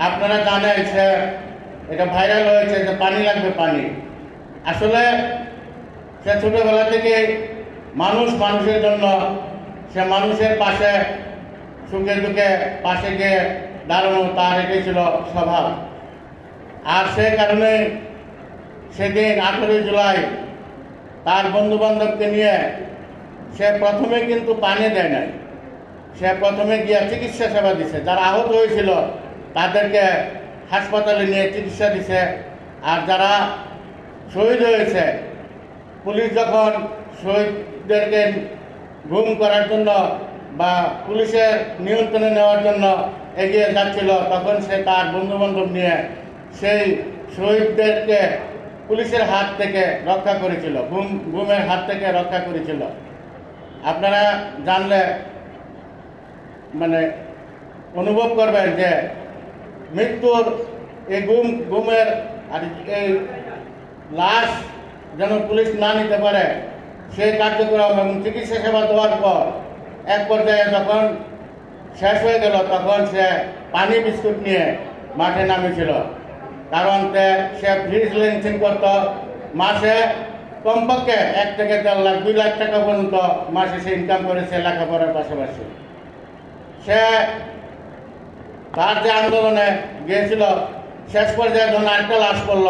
আপনারা জানেন সে এটা ভাইরাল হয়েছে যে পানি লাগবে পানি। আসলে সে ছোটবেলা থেকে মানুষের জন্য সে মানুষের পাশে সুখে দুঃখে পাশে গিয়ে দাঁড়ানো তার এটাই ছিল স্বভাব। আর সেই কারণে সেদিন 18 জুলাই তার বন্ধু বান্ধবকে নিয়ে সে প্রথমে কিন্তু পানি দেয় নাই, সে প্রথমে গিয়ে চিকিৎসা সেবা দিছে। যারা আহত হয়েছিল তাদেরকে হাসপাতালে নিয়ে চিকিৎসা দিছে। আর যারা শহীদ হয়েছে, পুলিশ যখন শহীদদেরকে গুম করার জন্য বা পুলিশের নিয়ন্ত্রণে নেওয়ার জন্য এগিয়ে যাচ্ছিল, তখন সে তার বন্ধুবান্ধব নিয়ে সেই শহীদদেরকে পুলিশের হাত থেকে রক্ষা করেছিল, গুমের হাত থেকে রক্ষা করেছিল। আপনারা জানলে মানে অনুভব করবেন যে মৃত্যুর এই গুমের আর এই লাশ যেন পুলিশ না নিতে পারে সেই কার্যক্রম এবং চিকিৎসা সেবা দেওয়ার পর এক পর্যায়ে যখন শেষ হয়ে গেল, তখন সে পানি বিস্কুট নিয়ে মাঠে নামেছিল। কারণ সে ফ্রিল্যান্সিং করত, মাসে কমপক্ষে 1 থেকে 4 লাখ 2 লাখ টাকা পর্যন্ত মাসে সে ইনকাম করেছে লেখাপড়ার পাশাপাশি। সে তার যে আন্দোলনে গিয়েছিল, শেষ পর্যায়ে যখন আরেকটা লাশ পড়ল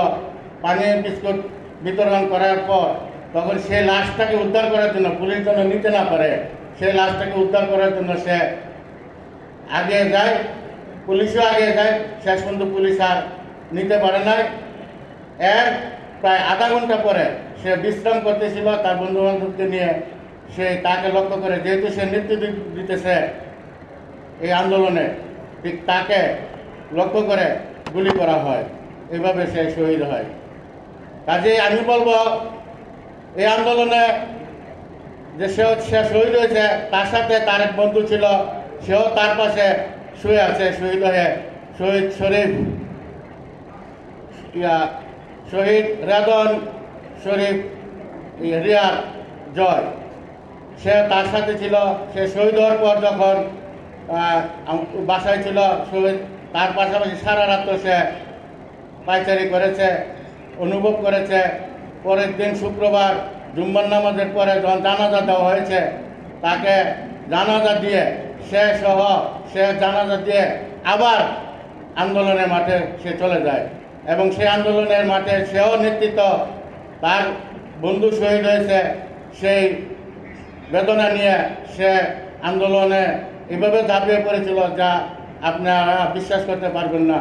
পানি বিস্কুট বিতরণ করার পর, তখন সেই লাশটাকে উদ্ধার করার জন্য, পুলিশ যেন নিতে না পারে, সেই লাশটাকে উদ্ধার করার জন্য সে আগে যায়, পুলিশও আগে যায়। শেষ পর্যন্ত পুলিশ আর নিতে পারে নাই। এর প্রায় আধা ঘন্টা পরে সে বিশ্রাম করতেছিল তার বন্ধু বান্ধবকে নিয়ে। সে তাকে লক্ষ্য করে, যেহেতু সে নেতৃত্ব দিতেছে এই আন্দোলনে, ঠিক তাকে লক্ষ্য করে গুলি করা হয়। এভাবে সে শহীদ হয়। কাজেই আমি বলবো এই আন্দোলনে যে সে শহীদ হয়েছে, তার সাথে তার এক বন্ধু ছিল, সেও তার পাশে শুয়ে আছে শহীদ হয়ে। শহীদ শরীফ, শহীদ রেদন শরীফ রিয়ার জয়, সে তার সাথে ছিল। সে শহীদ হওয়ার পর যখন বাসায় ছিল, শহীদ তার পাশাপাশি সারা রাত সে পায়চারি করেছে, অনুভব করেছে। পরের দিন শুক্রবার জুম্মার নামাজের পরে যখন জানাজা দেওয়া হয়েছে, তাকে জানাজা দিয়ে সে জানাজা দিয়ে আবার আন্দোলনের মাঠে সে চলে যায়। এবং সেই আন্দোলনের মাঠে সেও নেতৃত্ব, তার বন্ধু শহীদ হয়েছে, সেই বেদনা নিয়ে সে আন্দোলনে এভাবে ঝাঁপিয়ে পড়েছিল যা আপনারা বিশ্বাস করতে পারবেন না।